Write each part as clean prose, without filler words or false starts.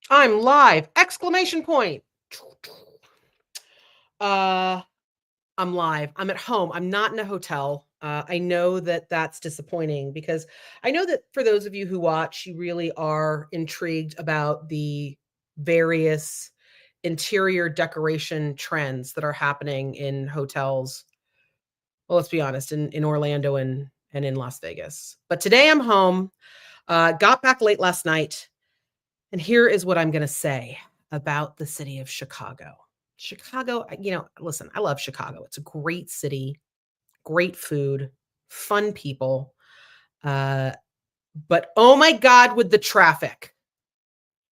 I'm live! Exclamation point. Uh, I'm live. I'm at home. I'm not in a hotel. I know that that's disappointing because I know that for those of you who watch, you really are intrigued about the various interior decoration trends that are happening in hotels. Well, let's be honest, in Orlando and in Las Vegas. But today I'm home. Got back late last night. And here is what I'm going to say about the city of Chicago. Chicago, listen, I love Chicago. It's a great city, great food, fun people. Uh, but oh my God, with the traffic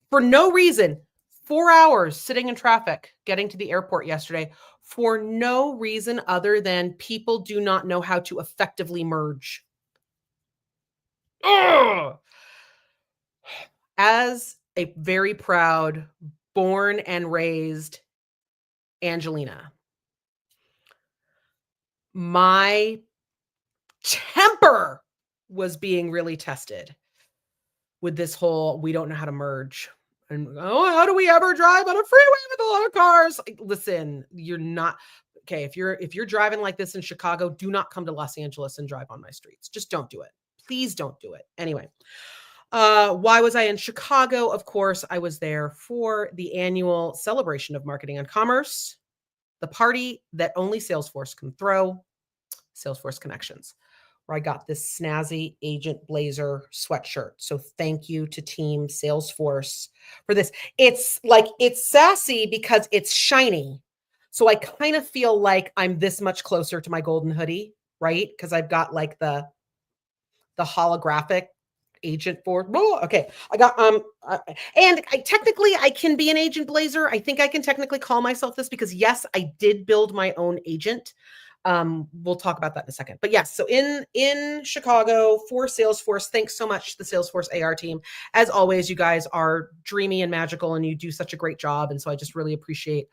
for no reason, 4 hours sitting in traffic getting to the airport yesterday for no reason other than people do not know how to effectively merge. Ugh! As a very proud, born and raised Angelina, my temper was being really tested with this whole we don't know how to merge. And oh, how do we ever drive on a freeway with a lot of cars? Like, listen, you're not okay. If you're driving like this in Chicago, do not come to Los Angeles and drive on my streets. Just don't do it. Please don't do it. Anyway, why was I in Chicago? Of course, I was there for the annual celebration of marketing and commerce, the party that only Salesforce can throw, Salesforce Connections, where I got this snazzy agent blazer sweatshirt. So thank you to Team Salesforce for this. It's sassy because it's shiny. So I kind of feel like I'm this much closer to my golden hoodie, right? Because I've got like the holographic agent board. Oh, okay. I got and I technically I can be an agent blazer. I think I can technically call myself this because yes, I did build my own agent. We'll talk about that in a second. But yes, so in Chicago for Salesforce, thanks so much to the Salesforce AR team. As always, you guys are dreamy and magical and you do such a great job. And so I just really appreciate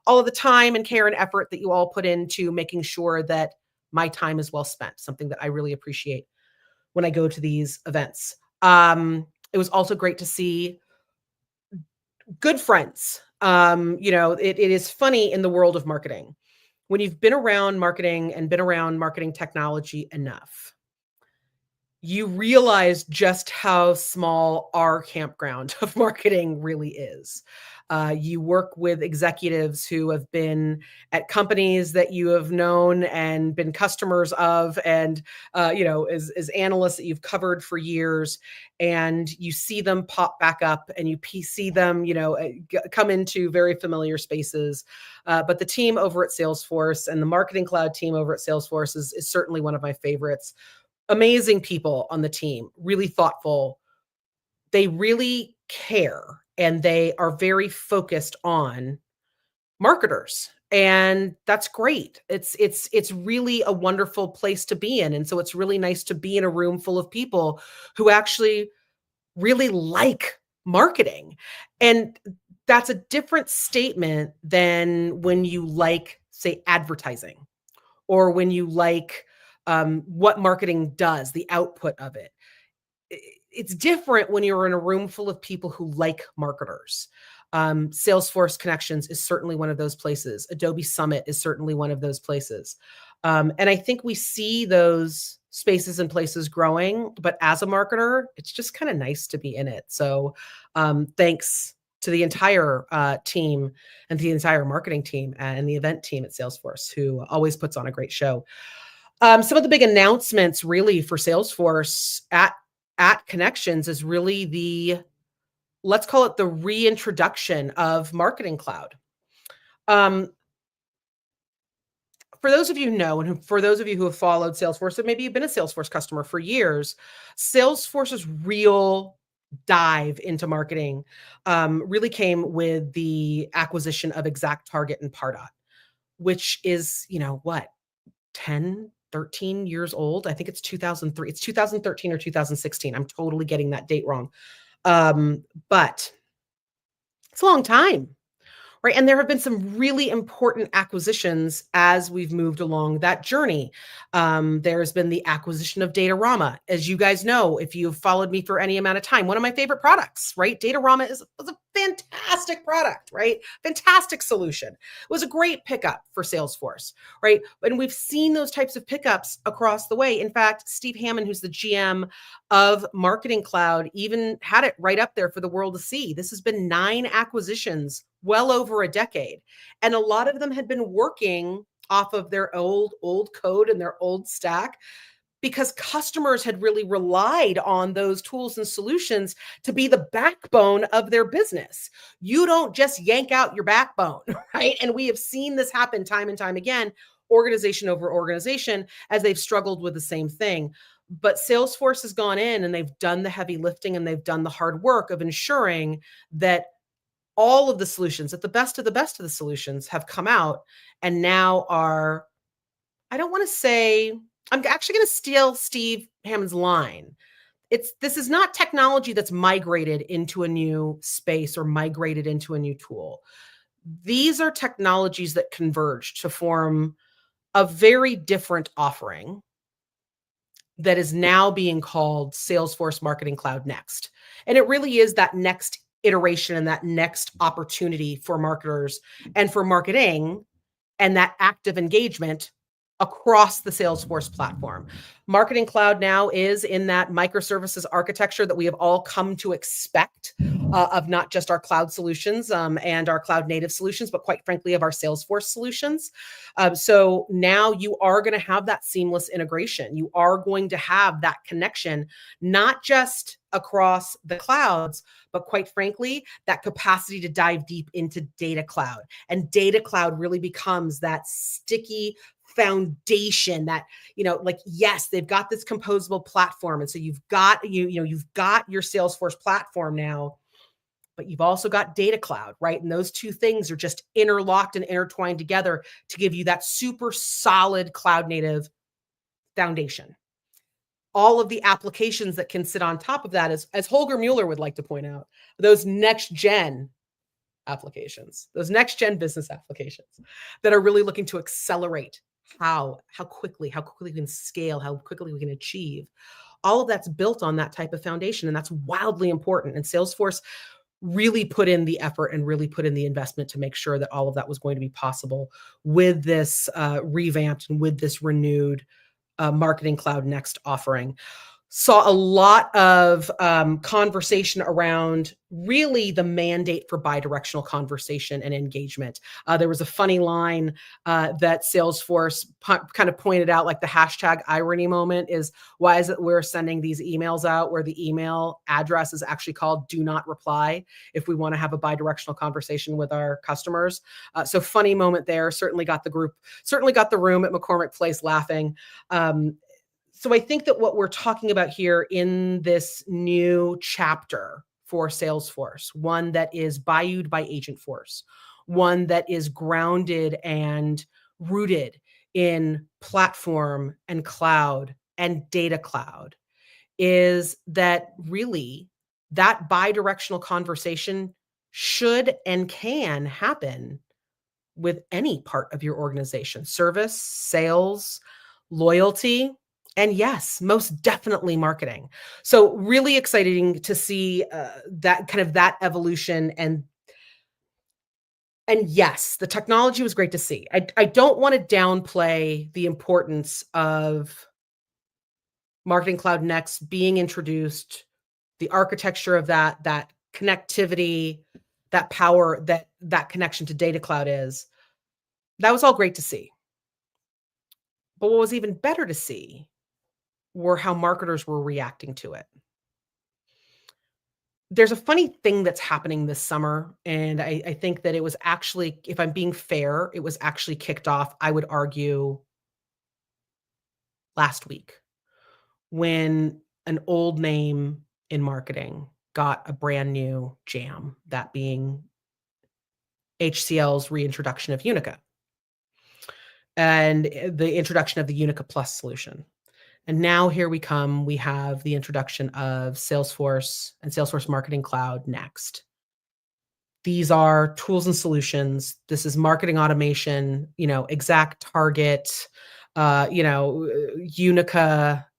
all of the time and care and effort that you all put into making sure that my time is well spent, something that I really appreciate when I go to these events. It was also great to see good friends. It is funny in the world of marketing. When you've been around marketing and been around marketing technology enough, you realize just how small our campground of marketing really is. You work with executives who have been at companies that you have known and been customers of, and as analysts that you've covered for years, and you see them pop back up, and you see them, come into very familiar spaces. But the team over at Salesforce and the Marketing Cloud team over at Salesforce is certainly one of my favorites. Amazing people on the team, really thoughtful. They really care and they are very focused on marketers. And that's great. It's really a wonderful place to be in. And so it's really nice to be in a room full of people who actually really like marketing. And that's a different statement than when you like, say, advertising or when you like what marketing does, the output of it. It's different when you're in a room full of people who like marketers. Salesforce Connections is certainly one of those places. Adobe Summit is certainly one of those places. And I think we see those spaces and places growing, but as a marketer, it's just kind of nice to be in it. So thanks to the entire team and the entire marketing team and the event team at Salesforce, who always puts on a great show. Some of the big announcements really for Salesforce at Connections is really let's call it the reintroduction of Marketing Cloud. For those of you who know, and for those of you who have followed Salesforce, or maybe you've been a Salesforce customer for years, Salesforce's real dive into marketing really came with the acquisition of ExactTarget and Pardot, which is, 10, 13 years old. I think it's 2003. It's 2013 or 2016. I'm totally getting that date wrong. But it's a long time, right? And there have been some really important acquisitions as we've moved along that journey. There's been the acquisition of Datarama. As you guys know, if you've followed me for any amount of time, one of my favorite products, right? Datarama was a fantastic product, right? Fantastic solution. It was a great pickup for Salesforce, right? And we've seen those types of pickups across the way. In fact, Steve Hammond, who's the GM of Marketing Cloud, even had it right up there for the world to see. This has been 9 acquisitions, well over a decade. And a lot of them had been working off of their old code and their old stack because customers had really relied on those tools and solutions to be the backbone of their business. You don't just yank out your backbone, right? And we have seen this happen time and time again, organization over organization, as they've struggled with the same thing. But Salesforce has gone in and they've done the heavy lifting and they've done the hard work of ensuring that all of the solutions, at the best of the solutions, have come out and now are, I don't want to say, I'm actually going to steal Steve Hammond's line. This is not technology that's migrated into a new space or migrated into a new tool. These are technologies that converge to form a very different offering that is now being called Salesforce Marketing Cloud Next. And it really is that next iteration and that next opportunity for marketers and for marketing and that active engagement across the Salesforce platform. Marketing Cloud now is in that microservices architecture that we have all come to expect of not just our cloud solutions and our cloud native solutions, but quite frankly, of our Salesforce solutions. So now you are going to have that seamless integration. You are going to have that connection, not just across the clouds, but quite frankly, that capacity to dive deep into Data Cloud. And Data Cloud really becomes that sticky foundation that, like, yes, they've got this composable platform. And so you've got your Salesforce platform now, but you've also got Data Cloud, right? And those two things are just interlocked and intertwined together to give you that super solid cloud native foundation. All of the applications that can sit on top of that, as Holger Mueller would like to point out, those next gen applications, those next gen business applications that are really looking to accelerate how quickly we can scale, how quickly we can achieve. All of that's built on that type of foundation, and that's wildly important. And Salesforce really put in the effort and really put in the investment to make sure that all of that was going to be possible with this revamped and with this renewed Marketing Cloud Next offering. Saw a lot of conversation around really the mandate for bidirectional conversation and engagement. There was a funny line that Salesforce kind of pointed out, like the hashtag irony moment is, why is it we're sending these emails out where the email address is actually called do not reply if we want to have a bidirectional conversation with our customers? So funny moment there. Certainly got the room at McCormick Place laughing. So I think that what we're talking about here in this new chapter for Salesforce, one that is bayoued by Agentforce, one that is grounded and rooted in platform and cloud and Data Cloud, is that really that bidirectional conversation should and can happen with any part of your organization: service, sales, loyalty, and yes, most definitely marketing. So really exciting to see that evolution. And yes, the technology was great to see. I don't want to downplay the importance of Marketing Cloud Next being introduced, the architecture of that connectivity, that power, that connection to Data Cloud is. That was all great to see. But what was even better to see were how marketers were reacting to it. There's a funny thing that's happening this summer, and I think that it was actually, if I'm being fair, it was actually kicked off, I would argue, last week, when an old name in marketing got a brand new jam, that being HCL's reintroduction of Unica and the introduction of the Unica Plus solution. And now here we have the introduction of Salesforce and Salesforce Marketing Cloud Next. These are tools and solutions. This is marketing automation, Exact Target, Unica,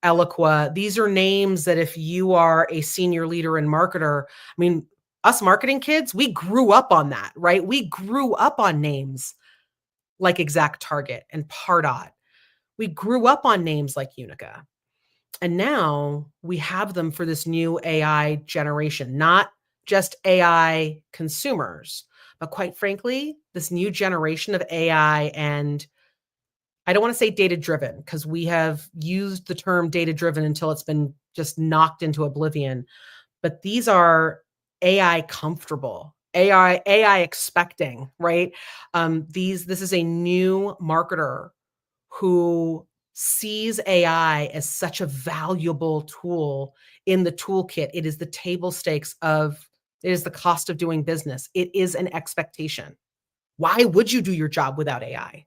Eloqua. These are names that if you are a senior leader and marketer, I mean, Us marketing kids, we grew up on that, right? We grew up on names like Exact Target and Pardot. We grew up on names like Unica. And now we have them for this new AI generation, not just AI consumers, but quite frankly, this new generation of AI. And I don't want to say data driven because we have used the term data driven until it's been just knocked into oblivion. But these are AI comfortable, AI expecting, right? This is a new marketer who sees AI as such a valuable tool in the toolkit. It is the table stakes of it is the cost of doing business. It is an expectation. Why would you do your job without AI?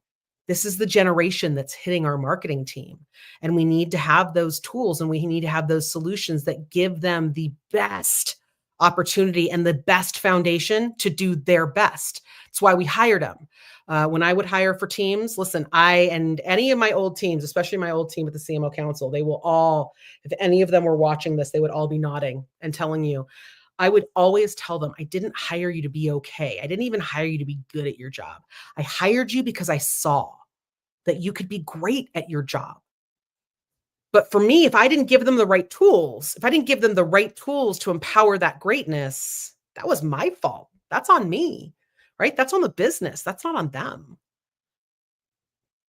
This is the generation that's hitting our marketing team. And we need to have those tools and we need to have those solutions that give them the best opportunity and the best foundation to do their best. That's why we hired them. When I would hire for teams, listen, I and any of my old teams, especially my old team at the CMO Council, they will all, if any of them were watching this, they would all be nodding and telling you, I would always tell them, I didn't hire you to be okay. I didn't even hire you to be good at your job. I hired you because I saw that you could be great at your job. But for me, if I didn't give them the right tools, if I didn't give them the right tools to empower that greatness, that was my fault. That's on me, right? That's on the business. That's not on them.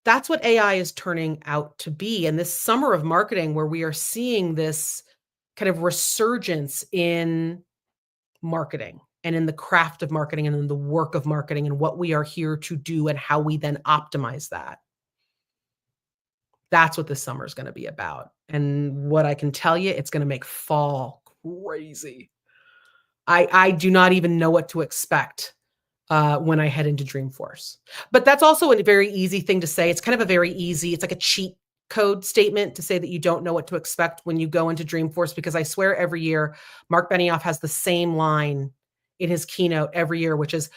That's what AI is turning out to be. And this summer of marketing, where we are seeing this kind of resurgence in marketing and in the craft of marketing and in the work of marketing and what we are here to do and how we then optimize that. That's what this summer is going to be about. And what I can tell you, it's going to make fall crazy. I do not even know what to expect when I head into Dreamforce. But that's also a very easy thing to say. It's kind of a very easy, it's like a cheat code statement to say that you don't know what to expect when you go into Dreamforce, because I swear every year, Mark Benioff has the same line in his keynote every year, which is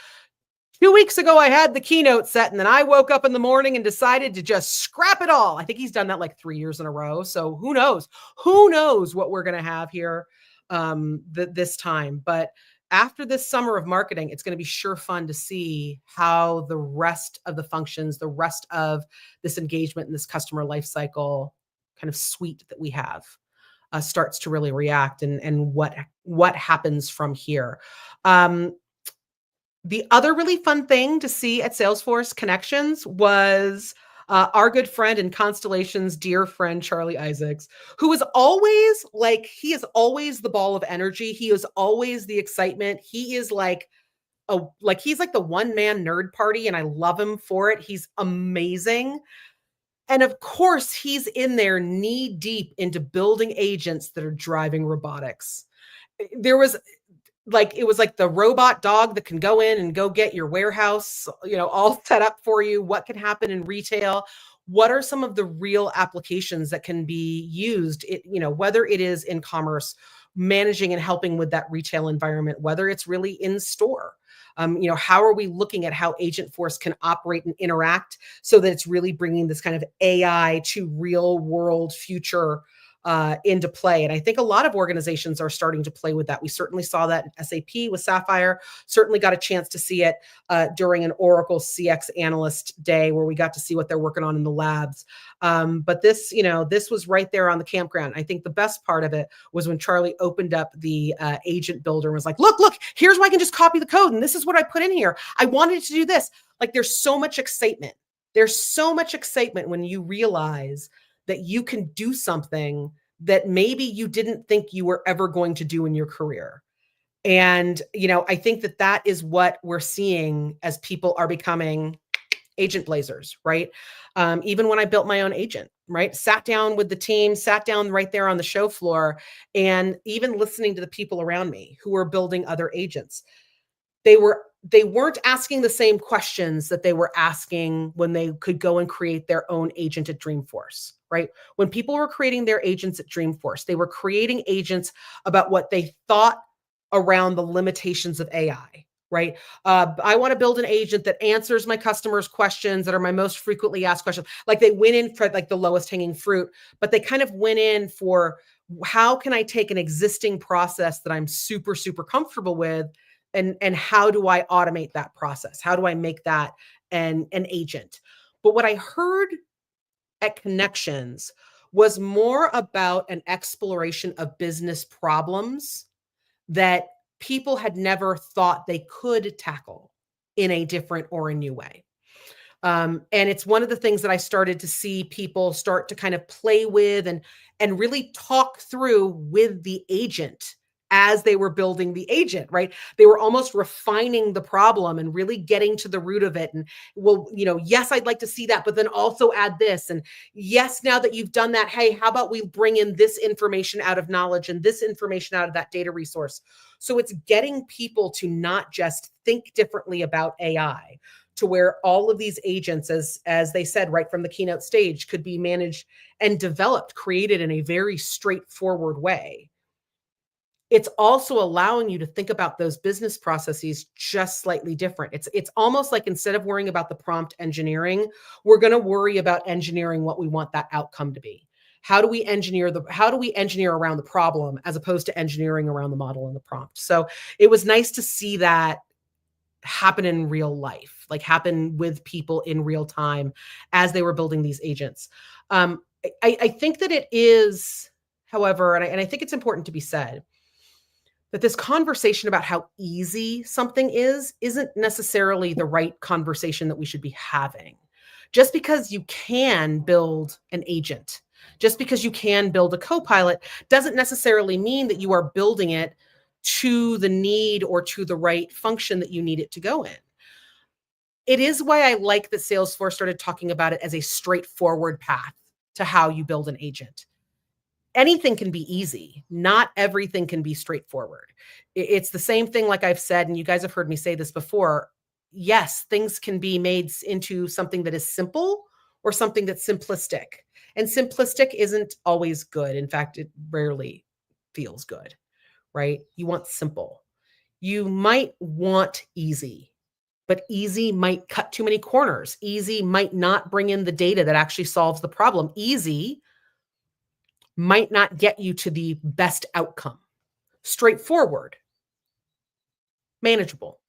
2 weeks ago, I had the keynote set, and then I woke up in the morning and decided to just scrap it all. I think he's done that like 3 years in a row. So who knows? Who knows what we're going to have here this time? But after this summer of marketing, it's going to be sure fun to see how the rest of the functions, the rest of this engagement and this customer lifecycle kind of suite that we have starts to really react, and what happens from here. The other really fun thing to see at Salesforce Connections was our good friend and Constellation's dear friend, Charlie Isaacs, who is always like, he is always the ball of energy. He is always the excitement. He is like, he's like the one man nerd party, and I love him for it. He's amazing. And of course, he's in there knee deep into building agents that are driving robotics. There was it was like the robot dog that can go in and go get your warehouse, all set up for you. What can happen in retail? What are some of the real applications that can be used? Whether it is in commerce, managing and helping with that retail environment, whether it's really in store. How are we looking at how Agentforce can operate and interact so that it's really bringing this kind of AI to real world future into play. And I think a lot of organizations are starting to play with that. We certainly saw that in SAP with Sapphire, certainly got a chance to see it during an Oracle CX Analyst Day where we got to see what they're working on in the labs. But this was right there on the campground. I think the best part of it was when Charlie opened up the agent builder and was like, look, here's where I can just copy the code. And this is what I put in here. I wanted to do this. Like, there's so much excitement. There's so much excitement when you realize that you can do something that maybe you didn't think you were ever going to do in your career. And, I think that is what we're seeing as people are becoming agent blazers, right? Even when I built my own agent, right? Sat down with the team, sat down right there on the show floor, and even listening to the people around me who were building other agents. They weren't asking the same questions that they were asking when they could go and create their own agent at Dreamforce, right? When people were creating their agents at Dreamforce, they were creating agents about what they thought around the limitations of AI, right? I want to build an agent that answers my customers' questions that are my most frequently asked questions. Like, they went in for like the lowest hanging fruit, but they kind of went in for How can I take an existing process that I'm super, super comfortable with, and how do I automate that process? How do I make that an agent? But what I heard at Connections was more about an exploration of business problems that people had never thought they could tackle in a different or a new way. And it's one of the things that I started to see people start to kind of play with and really talk through with the agent as they were building the agent, right? They were almost refining the problem and really getting to the root of it. And well, yes, I'd like to see that, but then also add this. And yes, now that you've done that, hey, how about we bring in this information out of knowledge and this information out of that data resource? So it's getting people to not just think differently about AI, to where all of these agents, as they said right from the keynote stage, could be managed and developed, created in a very straightforward way. It's also allowing you to think about those business processes just slightly different. It's almost like instead of worrying about the prompt engineering, we're going to worry about engineering what we want that outcome to be. How do we engineer around the problem as opposed to engineering around the model and the prompt? So it was nice to see that happen in real life, like happen with people in real time as they were building these agents. I think that it is, however, and I think it's important to be said, that this conversation about how easy something isn't necessarily the right conversation that we should be having. Just because you can build an agent, just because you can build a co-pilot, doesn't necessarily mean that you are building it to the need or to the right function that you need it to go in. It is why I like that Salesforce started talking about it as a straightforward path to how you build an agent. Anything can be easy. Not everything can be straightforward. It's the same thing, like I've said, and you guys have heard me say this before. Yes, things can be made into something that is simple or something that's simplistic. And simplistic isn't always good. In fact, it rarely feels good, right? You want simple. You might want easy, but easy might cut too many corners. Easy might not bring in the data that actually solves the problem. Easy might not get you to the best outcome. Straightforward, manageable,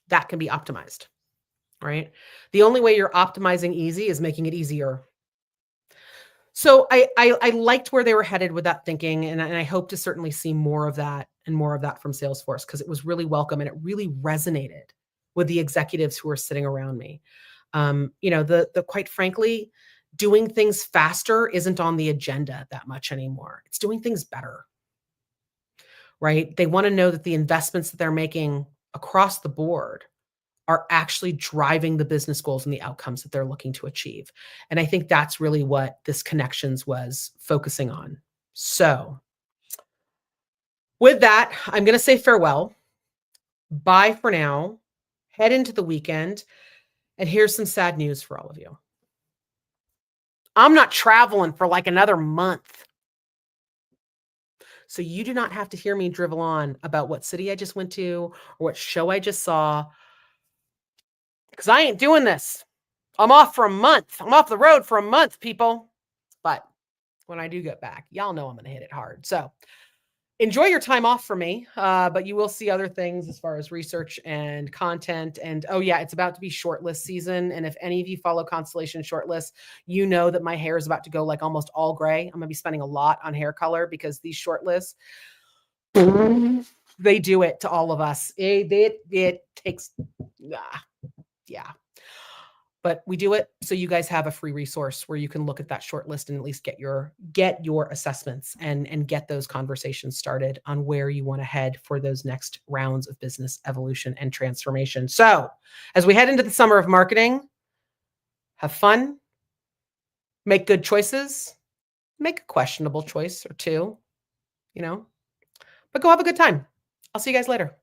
that can be optimized, right? The only way you're optimizing easy is making it easier. So I liked where they were headed with that thinking, and I hope to certainly see more of that and more of that from Salesforce, because it was really welcome and it really resonated with the executives who were sitting around me. The quite frankly, doing things faster isn't on the agenda that much anymore. It's doing things better, right? They want to know that the investments that they're making across the board are actually driving the business goals and the outcomes that they're looking to achieve. And I think that's really what this Connections was focusing on. So, with that, I'm going to say farewell. Bye for now. Head into the weekend. And here's some sad news for all of you. I'm not traveling for like another month. So you do not have to hear me drivel on about what city I just went to or what show I just saw, because I ain't doing this. I'm off for a month. I'm off the road for a month, people. But when I do get back, y'all know I'm going to hit it hard. So enjoy your time off for me. But you will see other things as far as research and content. And oh yeah, it's about to be shortlist season. And if any of you follow Constellation shortlist, you know that my hair is about to go like almost all gray. I'm going to be spending a lot on hair color because these shortlists, they do it to all of us. It takes, yeah. But we do it so you guys have a free resource where you can look at that short list and at least get your assessments and get those conversations started on where you want to head for those next rounds of business evolution and transformation. So as we head into the summer of marketing, have fun, make good choices, make a questionable choice or two, but go have a good time. I'll see you guys later.